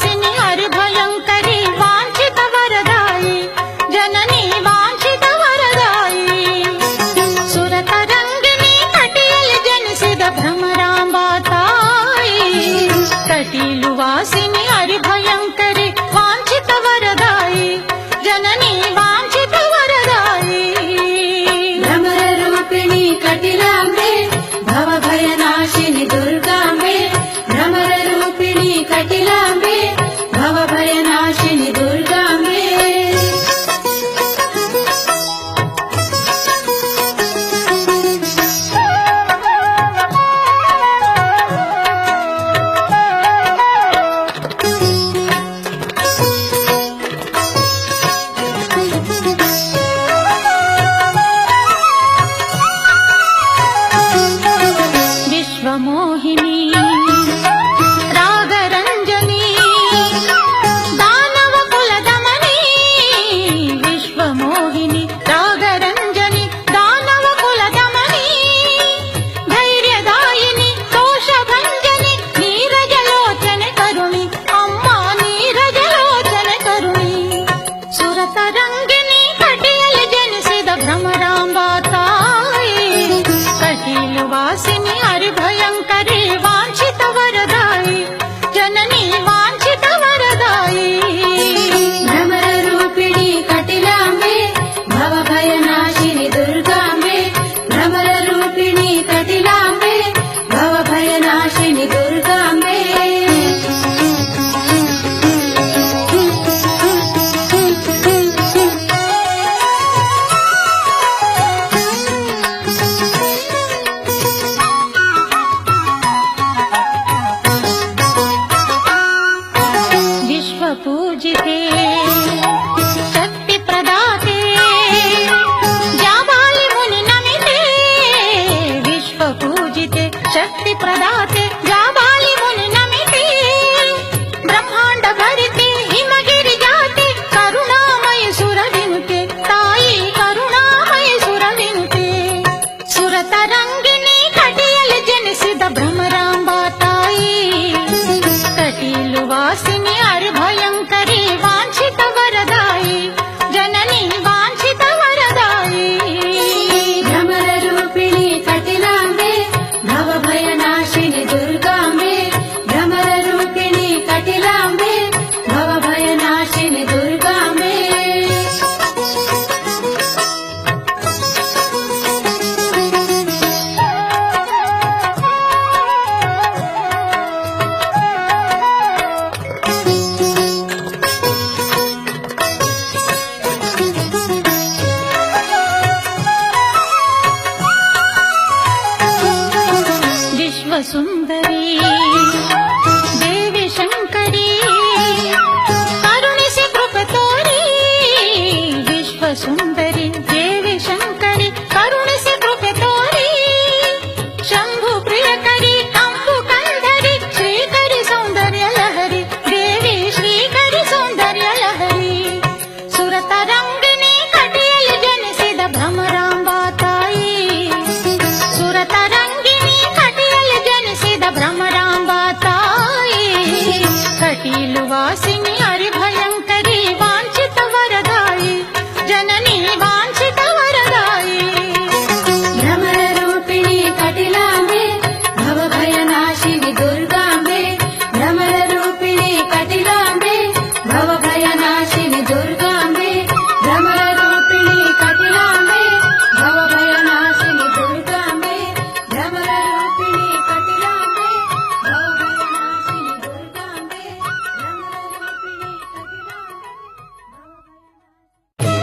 वासिनि हरिभयंकरी वांछित वरदायि जननी वांछित वरदायि सुरतरंगिणी कटियल जनिसिद भ्रमरांबा ताई कटीलु वासिनि हरिभयंकरी वांछित वरदायि जननी वांछित वरदायि भ्रमर रूपिणी कटिलांबे भवभयनाशिनि दुर्गांबे भ्रमर रूपिणी कटिलांबे भवभयनाशिनि दुर्गांबे विश्वमोहिनी रागरंजनी दानव कुलदमनी विश्वमोहिनी रागरंजनी दानव कुलदमनी धैर्यदायिनी दोषभंजनी नीरजलोचने करुणी अम्मा नीरजलोचने करुणी सुरतरंगिनी कटियल जनिसिद भ्रमरांबा ताई कटीलु वासिनि हरिभयंकरी वांछित वरदायि जननी वांछित वरदायि भ्रमर रूपिणी कटिलांबे भवभयनाशिनि दुर्गांबे भ्रमर रूपिणी कटिलांबे भवभयनाशिनि दुर्गांबे विश्वपूजिते शक्ति प्रदाते जाबालि मुनि नमिते विश्वपूजिते शक्ति प्रदाते जाबालि मुनि नमिते ब्रह्मांड भरिते हिमगिरि जाते करुणामय सुरविनुते ताई करुणामय सुरविनुते सुरतरंगिनी कटियल जनिसिद भ्रमरांबा ताई कटीलु वासिनि हरिभयंकरी वांछित वरदायि जननी वांछित वरदायि भ्रमर रूपिणी कटिलांबे भवभयनाशिनि दुर्गांबे भ्रमर रूपिणी कटिलांबे भवभयनाशिनि दुर्गांबे विश्वसुंदरी देवी शंकरी करुणिसि कृपे तोरी विश्वसुंदरी देवी शंकरी करुणिसि कृपे तोरी शंभु प्रियकरी अंबु कंधरी श्रीकरी सौंदर्य लहरी देवी श्रीकरी सौंदर्य लहरी सुरतरंगिनी कटियल जनिसिद भ्रमरांबा ताई सुरतरंगिनी कटियल जनिसिद भ्रमरांबा ताई कटीलु वासिनि हरिभयंकरी वांछित वरदायि जननी वांछित वरदायि भ्रमर रूपिणी कटिलांबे भवभयनाशिनि दुर्गांबे भ्रमर रूपिणी कटिलांबे भवभयनाशिनि दुर्गांबे भ्रमर रूपिणी कटिलांबे भवभयनाशिनि दुर्गांबे भ्रमर रूपिणी कटिलांबे भवभयनाशिनि दुर्गांबे भ्रमर रूपिणी कटिलांबे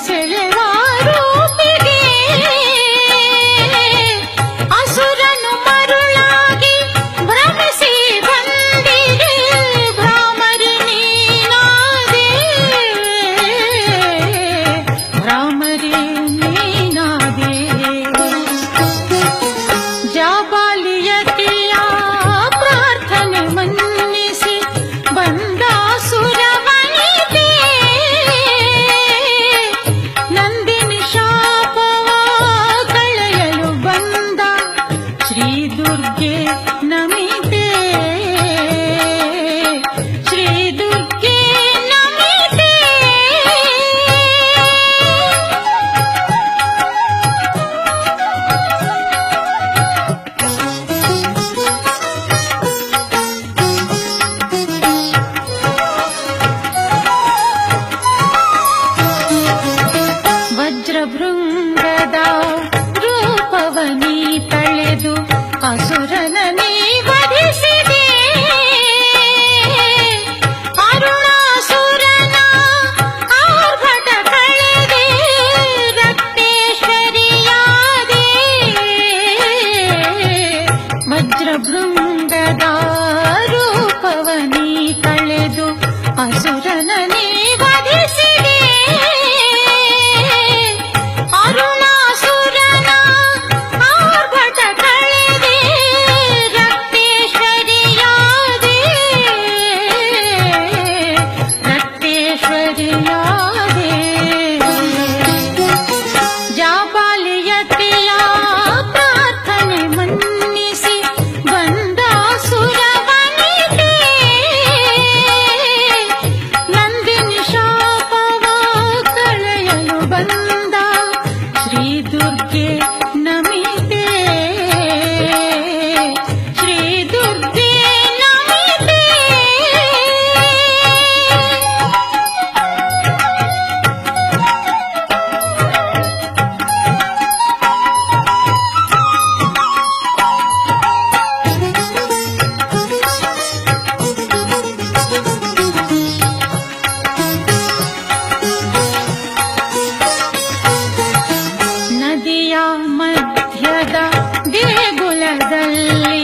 ಸೆಳೆವ ರೂಪಿಗೆ ಅಸುರನು ಮರುಳಾಗಿ ಭ್ರಮಿಸಿ ಬಂದಿದೆ ಭ್ರಾಮರಿ ನೀನಾದೆ ಭ್ರಾಮರಿ ನೀನಾದೆ ಜಾಬಾಲಿಯತಿಯ ಪ್ರಾರ್ಥನೆ ಮನ್ನಿಸಿ ಬಂದ ಸುರವನಿಗೆ ನಂದಿನಿ ಶಾಪವ ಕಳೆಯಲು ಬಂದ ಶ್ರೀ ದುರ್ಗೆ ನಮಿತೆ ಶ್ರೀ ದುರ್ಗೆ ನಮಿತೆ ವಜ್ರಭೃಂಗದ ರೂಪವನಿ ತಳೆದು ಅಸುರನನೇ ವಧಿಸಿದೆ ಅರುಣಾಸುರನ ಆರ್ಭಟ ಕಳೆದೆ ರಕ್ತೇಶ್ವರಿಯಾದೆ ವಜ್ರಭೃಂಗದ ರೂಪವನಿ ತಳೆದು ಅಸುರನನೇ ವಧಿಸಿದೆ ಅರುಣಾಸುರನ ಆರ್ಭಟ ಕಳೆದೆ ರಕ್ತೇಶ್ವರಿಯಾದೆ ರಕ್ತೇಶ್ವರಿಯಾದೆ ಜಾಬಾಲಿಯತೆಯ ಪ್ರಾರ್ಥನೆ ಮನ್ನಿಸಿ ಬಂದ ಸುರವನಿಗೆ ನಂದಿನಿ ಶಾಪವ ಕಳೆಯಲು ಬಂದ ಶ್ರೀ ದುರ್ಗೆ ನಮಿತೆ ಶ್ರೀ ದುರ್ಗೆ ನಮಿತೆ ನದಿಯ ಮಧ್ಯದ ದೇಗುಲದಲ್ಲಿ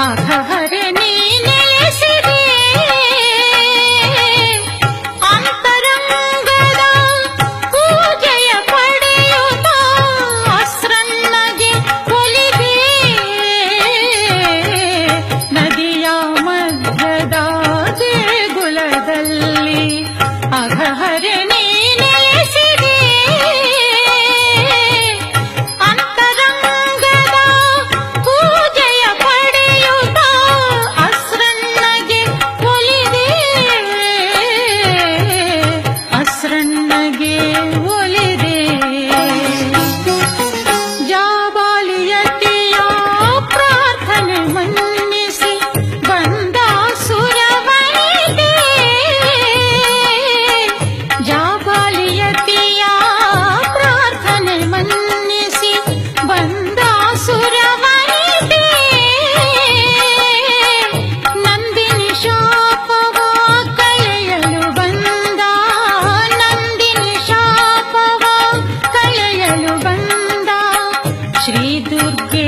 ಅಘಹರೆ ನೀ ನೆಲೆಸಿದೆ ಅಂತರಂಗದ ಪೂಜೆಯ ಪಡೆಯುತ್ತ ಅಸ್ರನ್ನಗೆ ಒಲಿದೆ ನದಿಯ ಮಧ್ಯದ ದೇಗುಲದಲ್ಲಿ ಅಘಹರೆ ನೀ ನೆಲೆಸಿದೆ ಅಂತರಂಗದ ಪೂಜೆಯ ಪಡೆಯುತ್ತ ಅಸ್ರನ್ನಗೆ ಒಲಿದೆ ಅಸ್ರನ್ನಗೆ ಒಲಿದೆ ಜಾಬಾಲಿಯತಿಯ ಪ್ರಾರ್ಥನೆ ಮನ್ನಿಸಿ ಬಂದ ಸುರವನಿಗೆ ಜಾಬಾಲಿಯತಿಯ ಪ್ರಾರ್ಥನೆ ಮನ್ನಿಸಿ ಬಂದ ಸುರವನಿಗೆ ನಂದಿನಿ ಶಾಪವ ಕಳೆಯಲು ಬಂದ ನಂದಿನಿ ಶಾಪವ ಕಳೆಯಲು ಬಂದ ಶ್ರೀ ದುರ್ಗೆ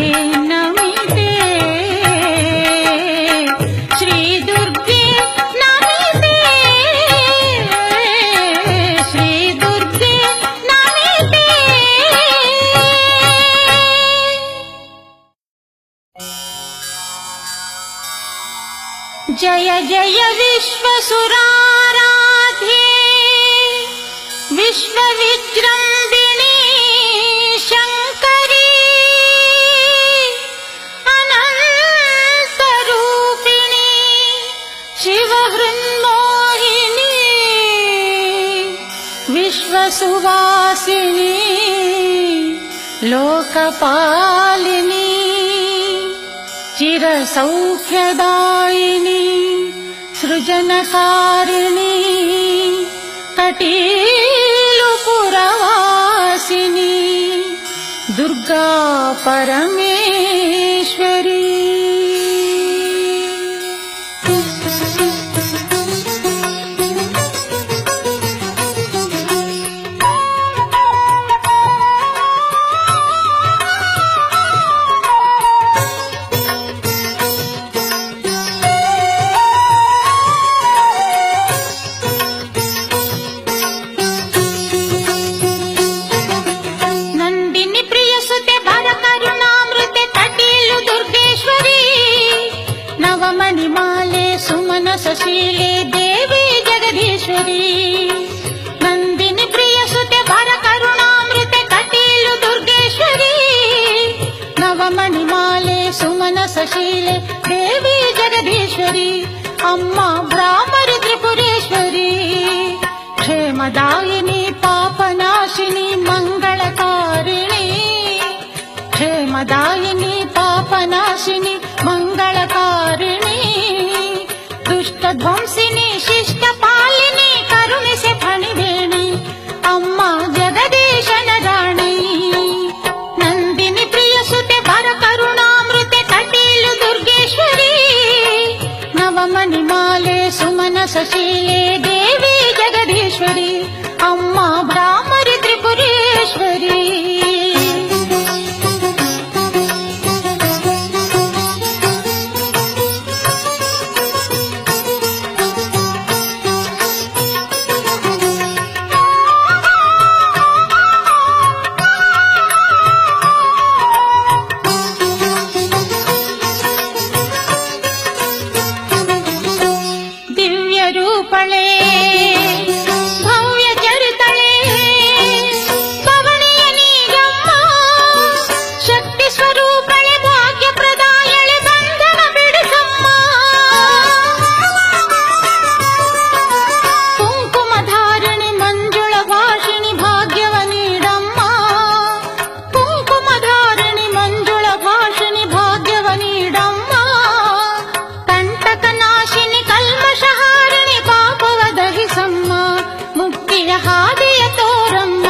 ನಮಿತೆ ಶ್ರೀ ದುರ್ಗೆ ನಮಿತೆ ಶ್ರೀ ದುರ್ಗೆ ನಮಿತೆ ಜಯ ಜಯ ವಿಶ್ವಸುರಾರಾಧ್ಯೆ ವಿಶ್ವವಿಜೃಂಭಿಣಿ ಶಂಕರಿ ಅನಂತರೂಪಿಣಿ ಶಿವಹೃನ್ಮೋಹಿನಿ ವಿಶ್ವಸುವಾಸಿನಿ ಲೋಕಪಾಲಿನಿ ಚಿರಸೌಖ್ಯದಾಯಿನಿ ಸೃಜನಕಾರಿಣಿ ಕಟೀಲುಪುರವಾಸಿನಿ ದುರ್ಗಾ ಪರಮೇಶ್ವರಿ ಕ್ಷೇಮದಾಯಿನಿ ಪಾಪನಾಶಿನಿ ಮಂಗಳಕಾರಿಣಿ ಕ್ಷೇಮದಾಯಿನಿ ಪಾಪನಾಶಿನಿ ಮಂಗಳಕಾರಿಣಿ ದುಷ್ಟಧ್ವಂಸಿನಿ ಶಿಷ್ಟಪಾಲಿನಿ ಕರುಣಿಸೆ ಫಣಿವೇಣಿ ಅಮ್ಮ ಜಗದೀಶನ ರಾಣಿ ನಂದಿನಿ ಪ್ರಿಯ ಸುತೆ ವರ ಕರುಣಾಮೃತೆ ಕಟೀಲು ದುರ್ಗೇಶ್ವರಿ ನವಮಣಿ ಮಾಲೆ ಸುಮನ ಸಶೀಲೆ ದೇವಿ ಜಗದೀಶ್ವರಿ ಅಮ್ಮ ಭ್ರಾಮರಿ ತ್ರಿಪುರೇಶ್ವರಿ ದಿವ್ಯ ರೂಪಳೆ ಭವ್ಯ ಚರಿತಳೆ ಪವನಿಯ ನೀಗಮ್ಮ ಶಕ್ತಿ ಸ್ವರೂಪಳೆ ಭಾಗ್ಯ ಪ್ರದಾಯಳೆ ಬಂಧನ ಬಿಡಿಸಮ್ಮ ಕುಂಕುಮಧಾರಿಣಿ ಮಂಜುಳ ಭಾಷಿಣಿ ಭಾಗ್ಯವ ನೀಡಮ್ಮ ಕುಂಕುಮಧಾರಿಣಿ ಮಂಜುಳ ಭಾಷಿಣಿ ಭಾಗ್ಯವ ನೀಡಮ್ಮ ಕಂಟಕ ನಾಶಿನಿ ಕಲ್ಮಷಹಾರಿಣಿ ಪಾಪವ ದಹಿಸಮ್ಮ ಮುಕ್ತಿಯ ಹಾದಿಯ ತೋರಮ್ಮ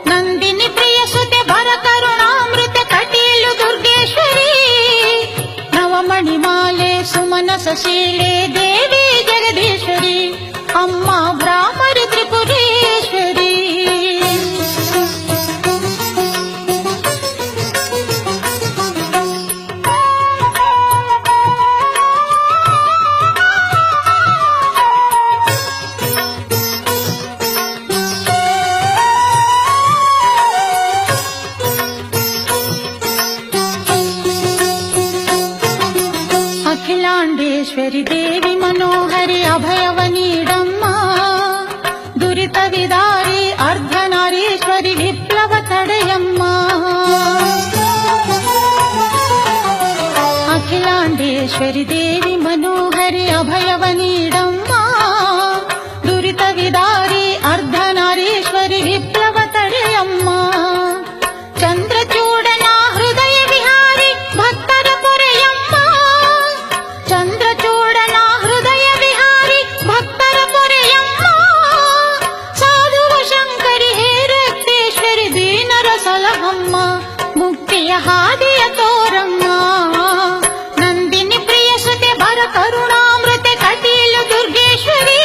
ನಂದಿನಿ ಪ್ರಿಯ ಸುತೆ ವರ ಕರುಣಾಮೃತ ಕಟೀಲು ದುರ್ಗೇಶ್ವರಿ ನವಮಣಿ ಮಾಲೆ ಸುಮನ ಸಶೀಲೆ ದೇವಿ ಜಗದೀಶ್ವರಿ ಅಮ್ಮ ಭ್ರಾಮರಿ ತ್ರಿಪುರೇಶ್ವರಿ ಅಖಿಲಾಂಡೇಶ್ವರಿ ದೇವಿ ಮನೋಹರಿ ಅಭಯವ ನೀಡಮ್ಮ ದುರಿತ ವಿದಾರಿ ಅರ್ಧನಾರೀಶ್ವರಿ ವಿಪ್ಲವ ತಡೆಯಮ್ಮ ಅಖಿಲಾಂಡೇಶ್ವರಿ ದೇವಿ ಮನೋಹರಿ ಅಭಯವ ನೀಡಮ್ಮ ದುರಿತ ವಿದಾರಿ ಅರ್ಧನಾರೀಶ್ವರಿ ವಿಪ್ಲವ ತಡೆಯಮ್ಮ ಚಂದ್ರಚೂಡನ ಹೃದಯ ವಿಹಾರಿ ಭಕ್ತರ ಪೊರೆಯಮ್ಮ ಚಂದ್ರಚೂಡನ ಹೃದಯ ವಿಹಾರಿ ಭಕ್ತರ ಪೊರೆಯಮ್ಮ ಸಾಧುವ ಶಂಕರಿ ಹೇರಕ್ತೇಶ್ವರಿ ದೀನರ ಸಲಹಮ್ಮ ಮುಕ್ತಿಯ ಹಾದಿಯ ತೋರಮ್ಮ ನಂದಿನಿ ಪ್ರಿಯ ಸುತೆ ವರ ಕರುಣಾಮೃತೆ ಕಟೀಲು ದುರ್ಗೇಶ್ವರಿ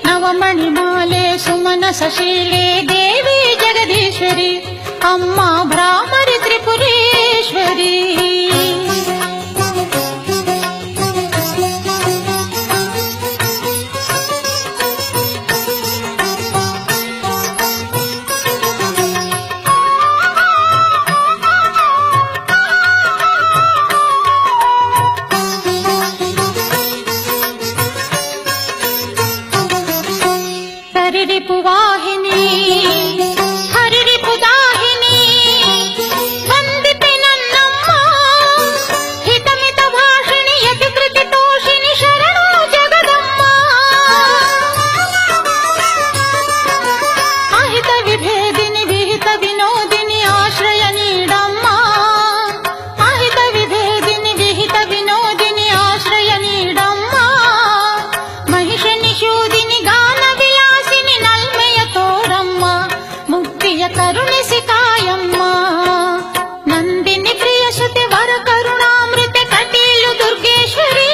ನವಮಣಿ ಮಾಲೆ ಸುಮನ ಸಶೀಲೆ ದೇವಿ ಜಗದೀಶ್ವರಿ ಅಮ್ಮ ಭ್ರಾಮರಿ ತ್ರಿಪುರೇಶ್ವರಿ ಹರಿರಿಪು ವಾಹಿನಿ ಹರಿರಿಪು ದಾಹಿನಿ ವಂದಿತೆ ನನ್ನಮ್ಮ ಹಿತಮಿತ ಭಾಷಿಣಿ ಯತಿಕೃತಿ ತೋಷಿಣಿ ಶರಣು ಜಗದಮ್ಮ ಅಹಿತ ವಿಭೇದಿನಿ ವಿಹಿತ ವಿನೋದಿನಿ ಆಶ್ರಯ ನೀಡಮ್ಮ ಅಹಿತ ವಿಭೇದಿನಿ ವಿಹಿತ ವಿನೋದಿನಿ ಆಶ್ರಯ ನೀಡಮ್ಮ ಮಹಿಷ ನಿಶೂದಿನಿ ಗಾನ ವಿಲಾಸಿನಿ ನಲ್ಮೆಯ ತೋರಮ್ಮ ಮುಕ್ತಿಯ ಕರುಣಿಸಿ ಕಾಯಮ್ಮ ನಂದಿನಿ ಪ್ರಿಯ ಸುತೆ ವರ ಕರುಣಾಮೃತೆ ಕಟೀಲು ದುರ್ಗೇಶ್ವರಿ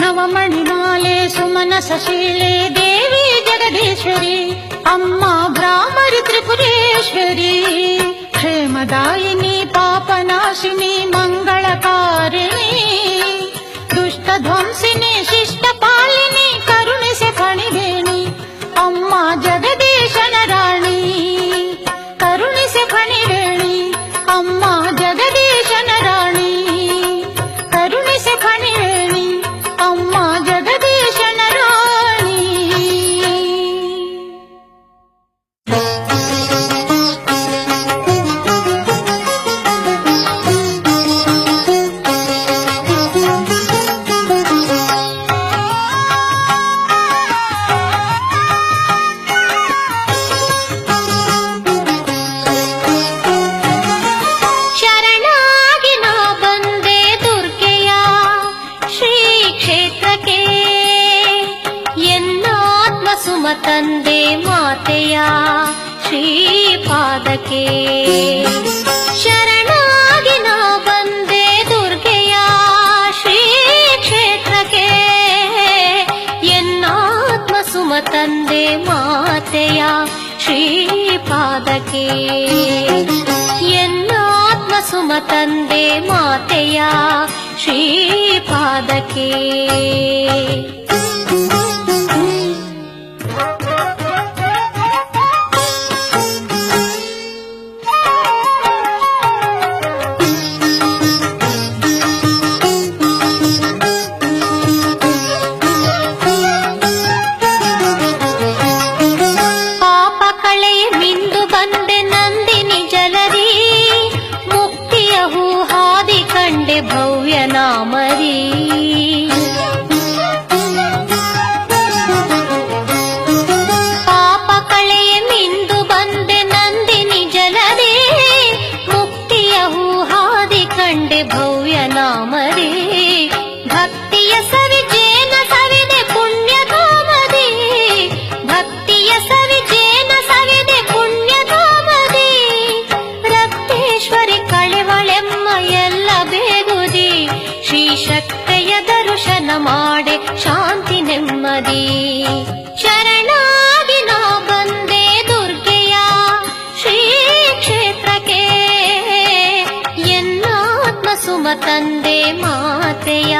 ನವಮಣಿ ಮಾಲೆ ಸುಮನ ಸಶೀಲೆ ದೇವಿ ಜಗದೀಶ್ವರಿ ಅಮ್ಮ ಭ್ರಾಮರಿ ತ್ರಿಪುರೇಶ್ವರಿ ಕ್ಷೇಮದಾಯಿನಿ ಪಾಪನಾಶಿನಿ ಮಂಗಳಕಾರಿಣಿ ದುಷ್ಟಧ್ವಂಸಿನಿ ಶಿಷ್ಟಪಾಲಿನಿ ಕರುಣಿಸೆ ಫಣಿವೇಣಿ ಅಮ್ಮ ಜಗದೀಶನ ರಾಣಿ ಕರುಣಿಸೆ ಫಣಿವೇಣಿ ಅಮ್ಮ ಜಗದೀಶನ ರಾಣಿ ಕರುಣಿಸೆ ಫಣಿವೇಣಿ ಅಮ್ಮ ಜಗದೀಶನ ರಾಣಿ ಸುಮ ತಂದೆ ಮಾತೆಯ ಶ್ರೀಪಾದಕ್ಕೆ. ಶರಣಾಗಿ ನಾ ಬಂದೆ ದುರ್ಗೆಯ ಶ್ರೀ ಕ್ಷೇತ್ರಕ್ಕೆ. ಎನ್ನಾತ್ಮ ಸುಮ ತಂದೆ ಮಾತೆಯ ಶ್ರೀಪಾದಕ್ಕೆ. ಎನ್ನಾತ್ಮ ಸುಮ ತಂದೆ ಮಾತೆಯ ಶ್ರೀಪಾದಕ್ಕೆ. ಭವ್ಯ ನಾಮರಿ ಪಾಪ ಕಳೆಯ ಮಿಂದು ಬಂದೆ ನಂದಿನಿ ಜಲದಿ. ಮುಕ್ತಿಯ ಹೂ ಹಾದಿ ಕಂಡೆ ಭವ್ಯ ನಾಮರಿ. ಭಕ್ತಿಯ ಸವಿಜೇನ ಸವಿದೆ ಪುಣ್ಯಧಾಮದಿ. ಭಕ್ತಿಯ ಸವಿಜೇನ ಸವಿದೆ ಪುಣ್ಯಧಾಮದಿ. ರಕ್ತೇಶ್ವರಿ ಕಳೆವಳೆಮ್ಮ ಎಲ್ಲ ಬೇಗುದಿ. ಶ್ರೀ ಶಕ್ತಿಯ ದರ್ಶನ ಮಾಡೆ ಶಾಂತಿ ನೆಮ್ಮದಿ. ಶರಣಾಗಿ ನಾ ಬಂದೆ ದುರ್ಗೆಯ ಶ್ರೀ ಕ್ಷೇತ್ರಕ್ಕೆ. ಎನ್ನಾತ್ಮ ಸುಮ ತಂದೆ ಮಾತೆಯ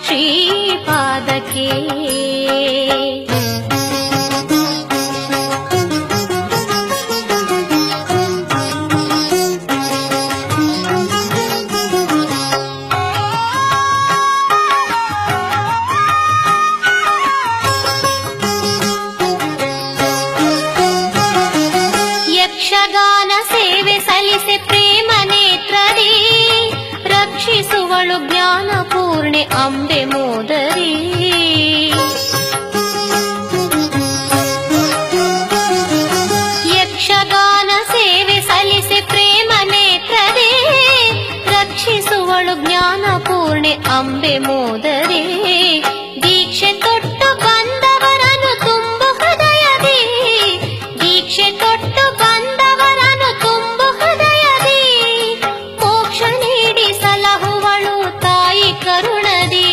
ಶ್ರೀಪಾದಕ್ಕೆ. ಯಕ್ಷಗಾನ ಸೇವೆ ಸಲ್ಲಿಸೆ ಪ್ರೇಮ ನೇತ್ರದಿ. ರಕ್ಷಿಸುವಳು ಜ್ಞಾನ ಪೂರ್ಣೆ ಅಂಬೆ ಮೋದರಿ. ಯಕ್ಷಗಾನ ಸೇವೆ ಸಲ್ಲಿಸೆ ಪ್ರೇಮ ನೇತ್ರದಿ. ರಕ್ಷಿಸುವಳು ಜ್ಞಾನ ಪೂರ್ಣೆ ಅಂಬೆ ಮೋದರಿ. ದೀಕ್ಷೆ ತೊಟ್ಟು ಬಂದವರನ್ನು ತುಂಬು ಹೃದಯದಿ. ದೀಕ್ಷೆ ತೊಟ್ಟು ಬಂದವರನ್ನು ತುಂಬು ಹೃದಯದಿ. ಮೋಕ್ಷ ನೀಡಿ ಸಲಹುವಳು ತಾಯಿ ಕರುಣದಿ.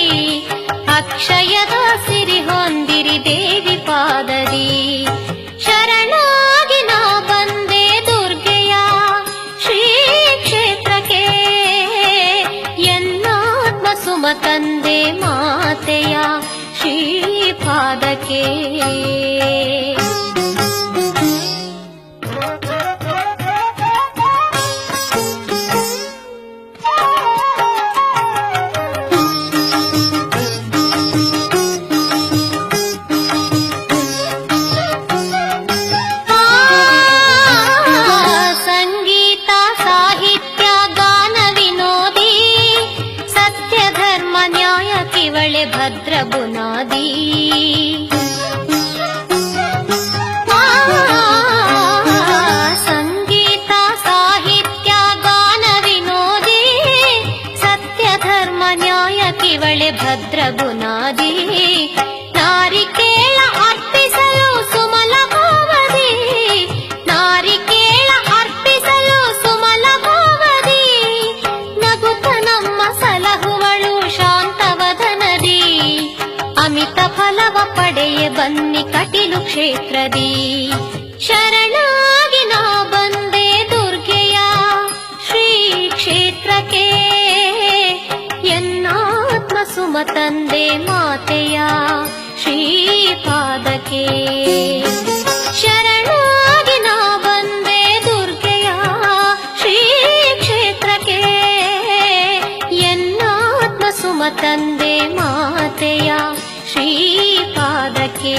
ಅಕ್ಷಯದ ಸಿರಿ ಹೊಂದಿರಿ ದೇವಿ ಪಾದದಿ. ಶರಣಾಗಿ ನಾ ಬಂದೆ ದುರ್ಗೆಯ ಶ್ರೀ ಕ್ಷೇತ್ರಕ್ಕೆ. ಎನ್ನಾತ್ಮ ಸುಮ ತಂದೆ ಮಾತೆಯ ಶ್ರೀಪಾದಕ್ಕೆ. ಸಂಗೀತ ಸಾಹಿತ್ಯ ಗಾನ ವಿನೋದಿ. ಸತ್ಯ ಧರ್ಮ ನ್ಯಾಯ ಕಿವಳೆ ಭದ್ರ ಬುನಾದಿ. ಸಂಗೀತ ಸಾಹಿತ್ಯ ಗಾನ ವಿನೋದಿ. ಸತ್ಯ ಧರ್ಮ ನ್ಯಾಯ ಕಿವಳೆ ಭದ್ರ ಬುನಾದಿ. ನಾರಿಕೇಳ ಅರ್ಪಿಸಲು ಸುಮಲ ಭಾವದಿ. ನಾರಿಕೇಳ ಅರ್ಪಿಸಲು ಸುಮಲ ಭಾವದಿ. ನಗುತ್ತ ನಮ್ಮ ಸಲಹುವಳು ಶಾಂತವದನದಿ. ಅಮಿತ ಫಲವ ಪಡೆಯೆ ಬನ್ನಿ ಕಟೀಲು ಕ್ಷೇತ್ರದಿ. ಶರಣಾಗಿ ನಾ ಬಂದೆ ದುರ್ಗೆಯ ಶ್ರೀ ಕ್ಷೇತ್ರಕ್ಕೆ. ಎನ್ನಾತ್ಮ ಸುಮ ತಂದೆ ಮಾತೆಯ ಶ್ರೀಪಾದಕ್ಕೆ. ಶರಣಾಗಿ ನಾ ಬಂದೆ ದುರ್ಗೆಯ ಶ್ರೀ ಕ್ಷೇತ್ರಕ್ಕೆ. ಎನ್ನಾತ್ಮ ಸುಮ ತಂದೆ ಮಾತೆಯ ಶ್ರೀಪಾದಕ್ಕೆ.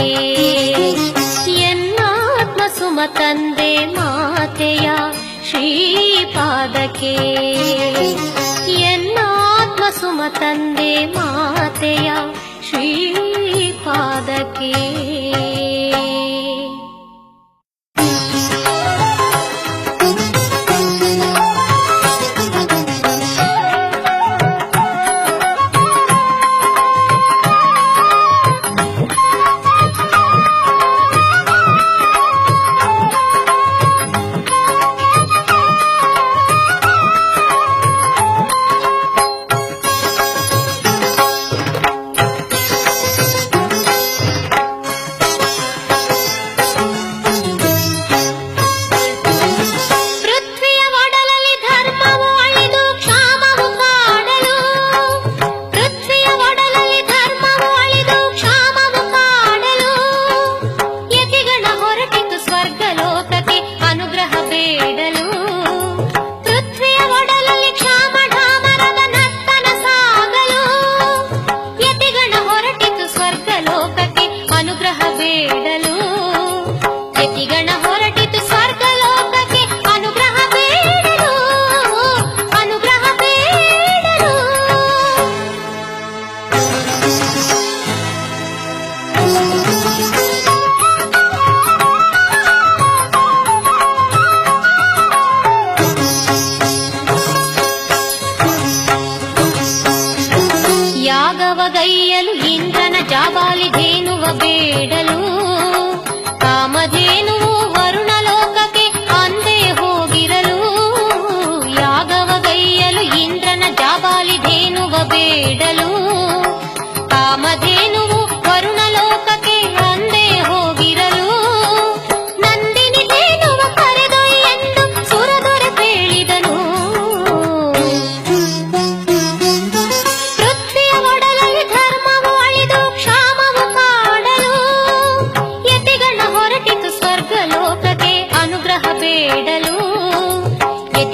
ಎನ್ನಾತ್ಮ ಸುಮ ತಂದೆ ಮಾತೆಯ ಶ್ರೀಪಾದಕ್ಕೆ. ಎನ್ನಾತ್ಮ ಸುಮ ತಂದೆ ಮಾತೆಯ ಶ್ರೀಪಾದಕ್ಕೆ.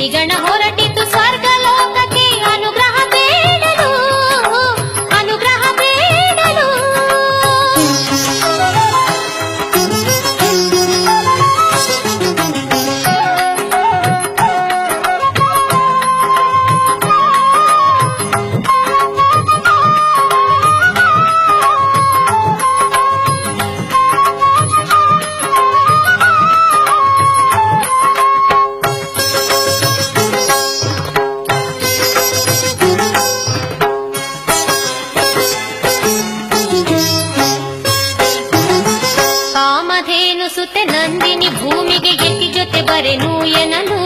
ಯತಿಗಣ ಹೊರಟಿತು ಸ್ವರ್ಗ ಲೋಕಕ್ಕೆ ಅನುಗ್ರಹ ಬೇಡಲು ಅನುಗ್ರಹ ಬೇಡಲು. ಕಾಮಧೇನು ಸುತೆ ನಂದಿನಿ ಭೂಮಿಗೆ ಯತಿ ಜೊತೆ ಬರೆನು ಎನಲು.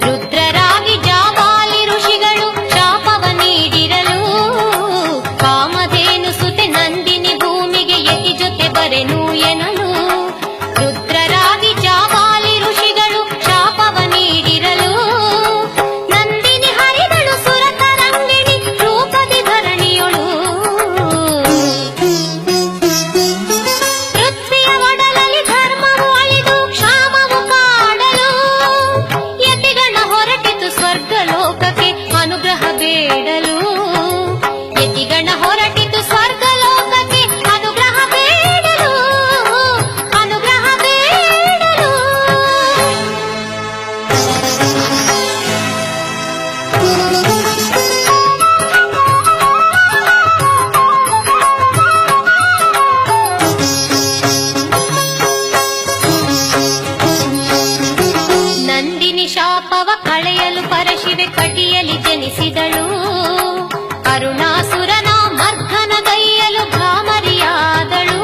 ರುದ್ರರಾಗಿ ಜಾಬಾಲಿ ಋಷಿಗಳು ಶಾಪವ ನೀಡಿರಲು. ಕಾಮಧೇನು ಸುತೆ ನಂದಿನಿ ಭೂಮಿಗೆ ಯತಿ ಜೊತೆ ಬರೆನು ಎನಲು. ರುದ್ರರಾಗಿ ಜಾಬಾಲಿ ಋಷಿಗಳು ಶಾಪವ ನೀಡಿರಲು. ನಂದಿನಿ ಹರಿದಳು ಸುರತರಂಗಿಣಿ ರೂಪದಿ ಧರಣಿಯೊಳು. ಪೃಥ್ವಿಯ ಒಡಲಲ್ಲಿ ಧರ್ಮವು ಅಳಿದು ಕ್ಷಾಮವು ಕಾಡಲು. ಯತಿಗಣ ಹೊರಟಿತು ಸ್ವರ್ಗ ಲೋಕಕ್ಕೆ ಅನುಗ್ರಹ ಬೇಡಲು. ಯತಿಗಣ ಹೊರಟಿತು ಸ್ವರ್ಗ ಲೋಕಕ್ಕೆ ಅನುಗ್ರಹ ಬೇಡಲು ಅನುಗ್ರಹ ಬೇಡಲು. ನಂದಿನಿ ಶಾಪವ ಕಳೆಯಲು ಪರಶಿವೆ ಕಟಿಯಲಿ ಜನಿಸಿದಳು. ಅರುಣಾಸುರನ ಮರ್ದನಗೈಯಲು ಭ್ರಾಮರಿಯಾದಳು.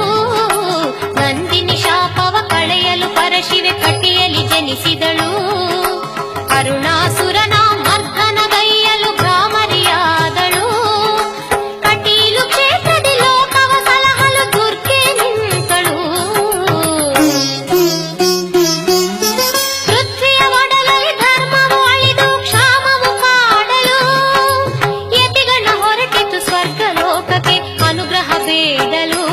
ನಂದಿನಿ ಶಾಪವ ಕಳೆಯಲು ಪರಶಿವೆ ಕಟಿಯಲಿ ಜನಿಸಿದಳು. ಅರುಣಾಸುರನ ಮರ್ದನಗೈಯಲು ಭ್ರಾಮರಿಯಾದಳು. ಕಟೀಲು ಕ್ಷೇತ್ರದಿ ಲೋಕವ ಸಲಹಲು ದುರ್ಗೆ ನಿಂತಳು. ಪೃಥ್ವಿಯ ಒಡಲಲ್ಲಿ ಧರ್ಮವು ಅಳಿದು ಕ್ಷಾಮವು ಕಾಡಲು. ಯತಿಗಣ ಹೊರಟಿತು ಸ್ವರ್ಗ ಲೋಕಕ್ಕೆ ಅನುಗ್ರಹ ಬೇಡಲು.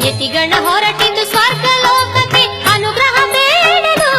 ಯತಿಗಣ ಹೊರಟಿತು ಸ್ವರ್ಗ ಲೋಕಕ್ಕೆ ಅನುಗ್ರಹ ಬೇಡಲು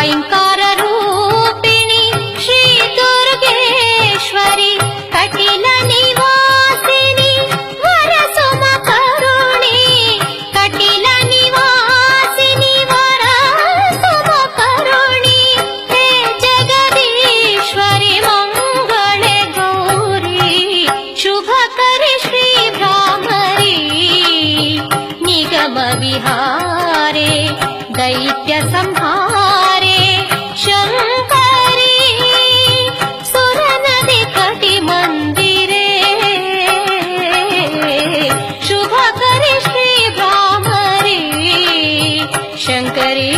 ಐಂಕಾರ ರೂಪಿಣಿ ಶ್ರೀ ದುರ್ಗೇಶ್ವರಿ ಕಟಿಲ ನಿವಾಸಿನಿ ವರಸುಮ ಕರುಣಿ ಕಟಿಲ ನಿವಾಸಿನಿ ವರಸುಮ ಕರುಣಿ ಹೇ ಜಗದೀಶ್ವರಿ ಮಂಗಳೆ ಗೌರಿ ಶುಭಕರಿ ಶ್ರೀ ಭ್ರಾಮರಿ ನಿಗಮ ವಿಹಾರೆ दैत्य संहारे शंकरी सुरनदी कटि मंदिरे शुभकरी श्री भ्रामरी शंकरी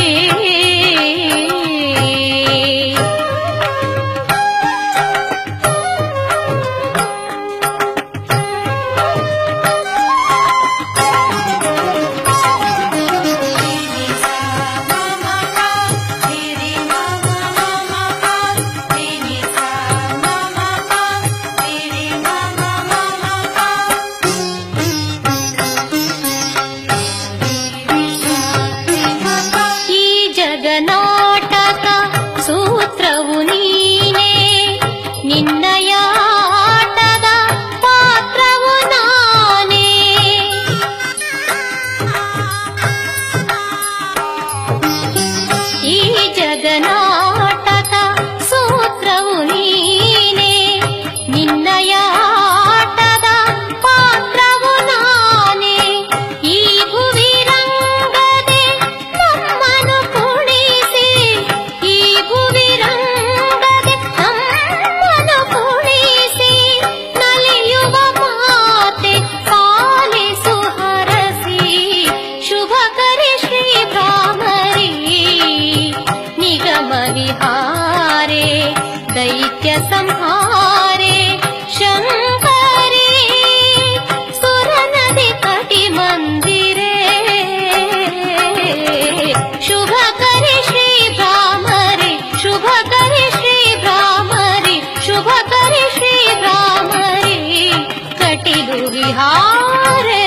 ನಾಟಕ ಸೂತ್ರವು ನೀನೇ ನಿನ್ನಯಾಟದ ಪಾತ್ರವು ನಾನೇ ಈ ಜಗನಾಟಕ ಸೂತ್ರವು ನೀನೇ ನಿನ್ನಯಾಟದ ಪಾತ್ರವು ನಾನೇ ಈ ಭುವಿ ರಂಗದೆ ನಮ್ಮನು ಕುಣಿಸಿ ಈ ಭುವಿ ರಂಗದೆ ನಮ್ಮನು ಕುಣಿಸಿ ನಲಿಯುವ ಮಾತೆ ಪಾಲಿಸು ಹರಸಿ ಶುಭಕರಿ ಶ್ರೀ ಭ್ರಾಮರಿ ನಿಗಮ ವಿಹಾರೆ दैत्य संहारे शंकरी सुरनदी कटि मंदिरे शुभकरी श्री भ्रामरी शुभकरी श्री भ्रामरी शुभकरी श्री भ्रामरी कटिलु विहारे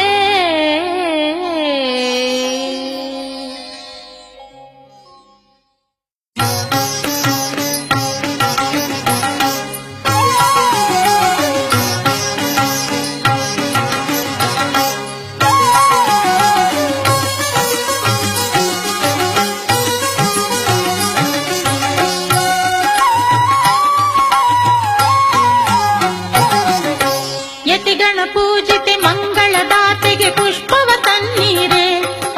ಯತಿಗಣ ಪೂಜಿತೆ ಮಂಗಳದಾತೆಗೆ ಪುಷ್ಪವ ತನ್ನೀರೆ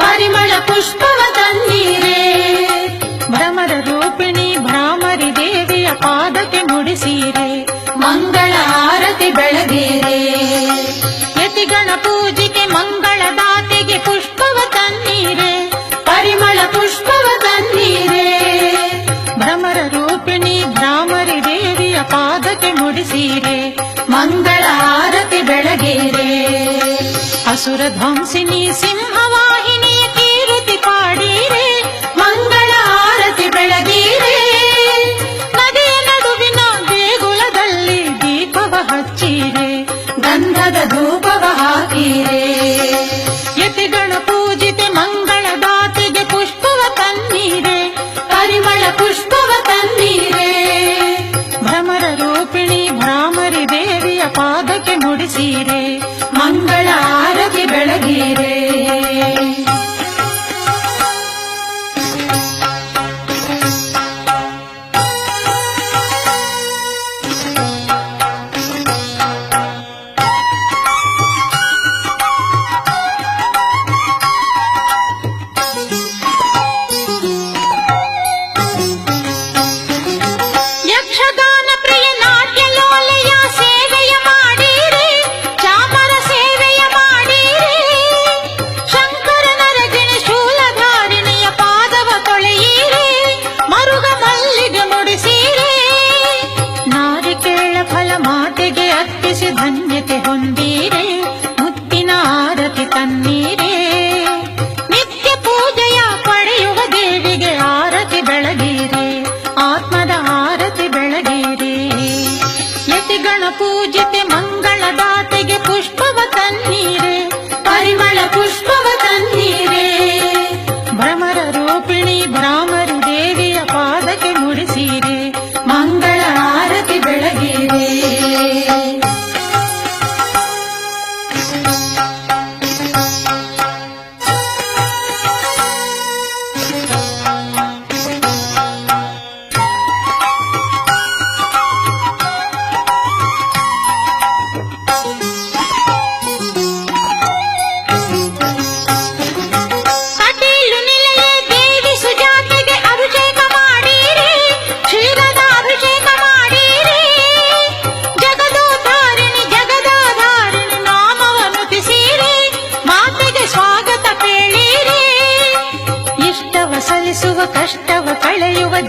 ಪರಿಮಳ ಪುಷ್ಪವ ತನ್ನೀರೆ ಭ್ರಮರ ರೂಪಿಣಿ ಭ್ರಾಮರಿ ದೇವಿಯ ಪಾದಕ್ಕೆ ಮುಡಿಸೀರೆ ಮಂಗಳ ಆರತಿ ಬೆಳಗೀರೆ ಯತಿಗಣ ಪೂಜಿತೆ ಮಂಗಳದಾತೆಗೆ ಪುಷ್ಪವ ತನ್ನೀರೆ ಪರಿಮಳ ಪುಷ್ಪವ ತನ್ನೀರೆ ಭ್ರಮರ ರೂಪಿಣಿ ಭ್ರಾಮರಿ ದೇವಿಯ ಪಾದಕ್ಕೆ ಮುಡಿಸೀರೆ ಮಂಗಳ ಆರತಿ ಬೆಳಗೇರೆ ಅಸುರ ಧ್ವಂಸಿನಿ ಸಿಂಹವಾಹಿನಿಯ ಕೀರುತಿ ಪಾಡೀರೆ ಮಂಗಳ ಆರತಿ ಬೆಳಗೀರೆ ನದಿಯ ನಡುವಿನ ದೇಗುಲದಲ್ಲಿ ದೀಪವ ಹಚ್ಚೀರೆ ಗಂಧದ ಧೂಪವ ಹಾಕೀರೆ ಯತಿಗಣ ಪೂಜಿತೆ ಮಂಗಳದಾತಿಗೆ ಪುಷ್ಪವ ತನ್ನೀರೆ ಪರಿಮಳ ಪುಷ್ಪವ ತನ್ನೀರೆ ಭ್ರಮರ ರೂಪಿಣಿ ಭ್ರಾಮರಿ ದೇವಿಯ ಪಾದಕ್ಕೆ ಮುಡಿಸೀರೆ ಮಂಗಳ ಆರತಿ ಬೆಳಗೀರೆ ಯಕ್ಷಗಾನ ಪ್ರಿಯ ನಾಟ್ಯ ಲೋಲೆಯ ಸೇವೆಯ ಮಾಡೀರೆ ಚಾಮರ ಸೇವೆಯ ಮಾಡೀರೆ ಶಂಕರ ನರಗಿಣಿ ಶೂಲಧಾರಿಣಿಯ ಪಾದವ ತೊಳೆಯೀರೆ ಮರುಗ ಮಲ್ಲಿಗೆ ಮುಡಿಸೀರೆ ನಾರಿಕೇಳ ಫಲ ಮಾತೆಗೆ ಅರ್ಪಿಸಿ ಧನ್ಯತೆ ಹೊಂದೀರೆ ಮುತ್ತಿನ ಆರತಿ ತನ್ನೀರೆ ನಿತ್ಯ ಪೂಜೆಯ ಪಡೆಯುವ ದೇವಿಗೆ ಆರತಿ ಬೆಳಗೀರೆ ಆತ್ಮದ ಆರತಿ ಬೆಳಗೀರೆ ಯತಿಗಣ ಪೂಜಿತೆ ಮಂಗಳದಾತೆಗೆ ಪುಷ್ಪವ ತನ್ನೀರೆ ಪರಿಮಳ ಪುಷ್ಪವ ತನ್ನೀರೆ ಭ್ರಮರ ರೂಪಿಣಿ ಭ್ರಾಮರಿ ದೇವಿಯ ಪಾದ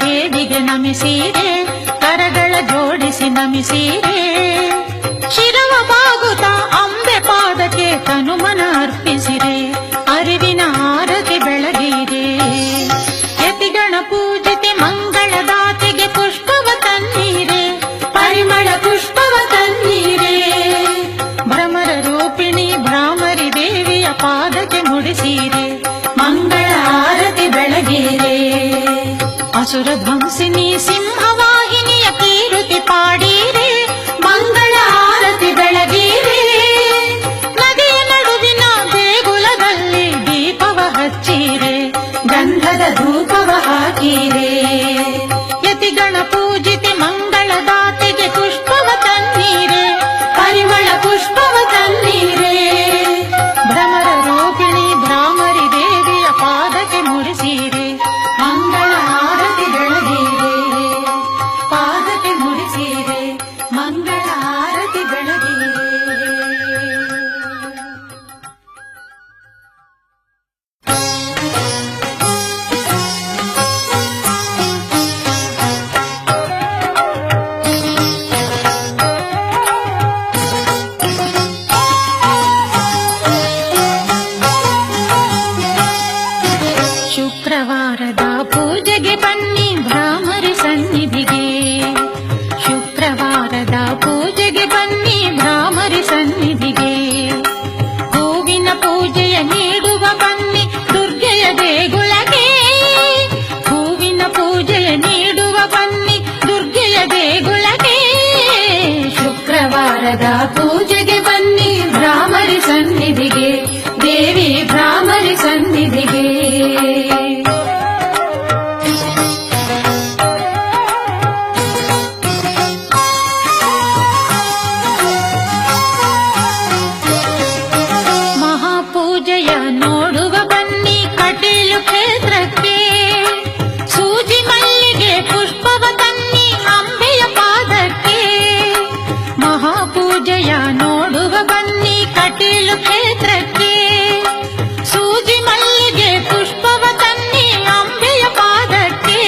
ದೇವಿಗೆ ನಮಿಸಿರೆ, ಕರಗಳ ಜೋಡಿಸಿ ನಮಿಸಿರೆ. ಶಿರವ ಬಾಗುತ್ತ ಅಂಬೆ ಪಾದಕ್ಕೆ ತನುಮನ ಅರ್ಪಿಸಿರೆ, ಅರಿವಿನ ಆರತಿ ಬೆಳಗಿರೆ. ಯತಿಗಣ ಪೂಜಿತೆ ಮಂಗಳದಾತೆಗೆ ಪುಷ್ಪವ ತನ್ನೀರೆ, ಪರಿಮಳ ಪುಷ್ಪವ ತನ್ನೀರೆ. ಭ್ರಮರ ರೂಪಿಣಿ ಭ್ರಾಮರಿ ದೇವಿಯ ಪಾದಕ್ಕೆ ಮುಡಿಸಿರೆ, ಮಂಗಳ ಆರತಿ ಬೆಳಗಿರೆ. ಅಸುರ ಧ್ವಂಸಿನಿ ಸಿಂಹವಾಹಿನಿಯ ಕೀರುತಿ ಪಾಡಿರೆ, ಮಂಗಳ ಆರತಿ ಬೆಳಗಿರೆ. ನದಿಯ ನಡುವಿನ ದೇಗುಲದಲ್ಲಿ ದೀಪವ ಹಚ್ಚಿರೆ, ಗಂಧದ ಧೂಪವ ಹಾಕಿರೆ. ಯತಿಗಣ ಪೂಜಿತೆ ಮಂಗಳದಾತೆಗೆ ಪುಷ್ಪವ ತನ್ನೀರೆ, ಪರಿಮಳ ಪುಷ್ಪವ ತನ್ನೀರೆ. ಭ್ರಮರ ರೂಪಿಣಿ ಭ್ರಾಮರಿ ದೇವಿಯ ಪಾದಕ್ಕೆ ಮುಡಿಸಿರೆ, ಮಂಗಳ ಆರತಿ ಬೆಳಗಿರೆ. ಪಾದಕ್ಕೆ ಮುಡಿಸಿರೆ, ಮಂಗಳ ಆರತಿ ಬೆಳಗಿರೆ. ಶುಕ್ರವಾರದ ಪೂಜೆಗೆ ಬನ್ನಿ ಭ್ರಾಮರಿ ಸನ್ನಿಧಿಗೆ, ಶುಕ್ರವಾರದ ಪೂಜೆಗೆ ಬನ್ನಿ ಭ್ರಾಮರಿ ಸನ್ನಿಧಿಗೆ. ಹೂವಿನ ಪೂಜೆಯ ನೀಡುವ ಬನ್ನಿ ದುರ್ಗೆಯ ದೇಗುಲಕ್ಕೆ, ಹೂವಿನ ಪೂಜೆಯ ನೀಡುವ ಬನ್ನಿ ದುರ್ಗೆಯ ದೇಗುಲಕ್ಕೆ. ಶುಕ್ರವಾರದ ಪೂಜೆಗೆ ಬನ್ನಿ ಭ್ರಾಮರಿ ಸನ್ನಿಧಿಗೆ, ದೇವಿ ಭ್ರಾಮರಿ ಸನ್ನಿಧಿಗೆ. ಮಹಾಪೂಜೆಯ ನೋಡುವ ಬನ್ನಿ ಕಟೀಲು ಕ್ಷೇತ್ರಕ್ಕೆ, ಸೂಜಿ ಮಲ್ಲಿಗೆ ಪುಷ್ಪವ ತನ್ನಿ ಅಂಬೆಯ ಪಾದಕ್ಕೆ. ಮಹಾಪೂಜೆಯ ನೋಡುವ ಬನ್ನಿ ಕಟೀಲು ಕ್ಷೇತ್ರಕ್ಕೆ, ಸೂಜಿ ಮಲ್ಲಿಗೆ ಪುಷ್ಪವ ತನ್ನಿ ಅಂಬೆಯ ಪಾದಕ್ಕೆ.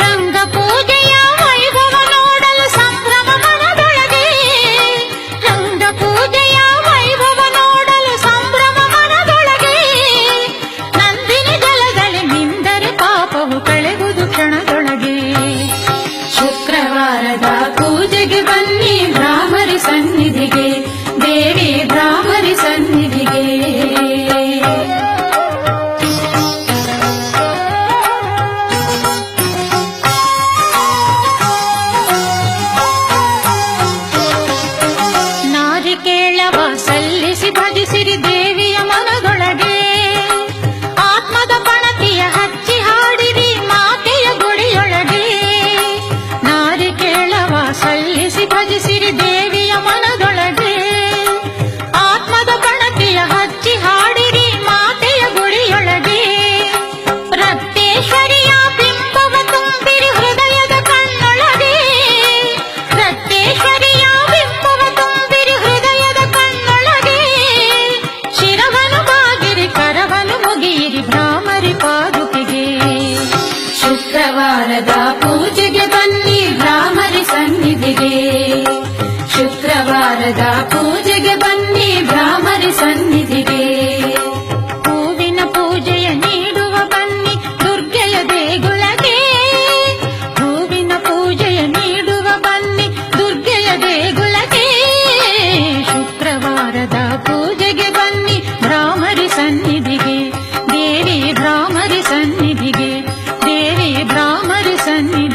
ರಂಗ ಪೂಜೆಯ ವೈಭವ ನೋಡಲು ಸಂಭ್ರಮ ಮನದೊಳಗೆ, ರಂಗ ಪೂಜೆಯ ವೈಭವ ನೋಡಲು ಸಂಭ್ರಮ ಮನದೊಳಗೆ. ನಂದಿನಿ ಜಲದಲ್ಲಿ ಮಿಂದರೆ ಪಾಪವು ಕಳೆಗುವುದು ಕ್ಷಣದೊಳಗೆ. ಶುಕ್ರವಾರದ ಪೂಜೆಗೆ ಬನ್ನಿ ಭ್ರಾಮರಿ ಸನ್ನಿಧಿಗೆ, ದೇವಿ ಭ್ರಾಮರಿ ಸನ್ನಿಧಿಗೆ. ನಾರಿಕೇಳವ ಸಲ್ಲಿಸಿ ಭಜಿಸಿರಿ ದೇವಿಯ ಮನದೊಳಗೆ, ಆತ್ಮದ ಪಣತಿಯ ಹಚ್ಚಿ ಹಾಡಿರಿ ಮಾತೆಯ ಗುಡಿಯೊಳಗೆ. ನಾರಿಕೇಳವ ಸಲ್ಲಿಸಿ ಭಜಿಸಿರಿ ದೇವಿಯ ಮನದೊಳಗೆ, ಆತ್ಮದ ಪಣತಿಯ ಹಚ್ಚಿ ಹಾಡಿರಿ ಮಾತೆಯ ಗುಡಿಯೊಳಗೆ. ರಕ್ತೇಶ್ವರಿಯ ಬಿಂಬವ ತುಂಬಿರಿ ಹೃದಯದ ಕಣ್ಣೊಳಗೆ, ರಕ್ತೇಶ್ವರಿಯ ಬಿಂಬವ ತುಂಬಿರಿ ಹೃದಯದ ಕಣ್ಣೊಳಗೆ. ಶಿರವನು ಬಾಗಿರಿ ಕರವನು ಮುಗಿಯಿರಿ ಭ್ರಾಮರಿ ಪಾದುಕೆಗೆ. ಶುಕ್ರವಾರದ ಪೂಜೆಗೆ ಬನ್ನಿ ಭ್ರಾಮರಿ ಸನ್ನಿಧಿಗೆ, ಶುಕ್ರವಾರದ ಪೂಜೆಗೆ ಬನ್ನಿ ಭ್ರಾಮರಿ ಸನ್ನಿಧಿಗೆ. ಹೂವಿನ ಪೂಜೆಯ ನೀಡುವ ಬನ್ನಿ ದುರ್ಗೆಯ ದೇಗುಲಕ್ಕೆ, ಹೂವಿನ ಪೂಜೆಯ ನೀಡುವ ಬನ್ನಿ ದುರ್ಗೆಯ ದೇಗುಲಕ್ಕೆ. ಶುಕ್ರವಾರದ ಪೂಜೆಗೆ ಬನ್ನಿ ಭ್ರಾಮರಿ ಸನ್ನಿಧಿಗೆ, ದೇವಿ ಭ್ರಾಮರಿ ಸನ್ನಿಧಿಗೆ, ದೇವಿ ಭ್ರಾಮರಿ ಸನ್ನಿಧಿಗೆ.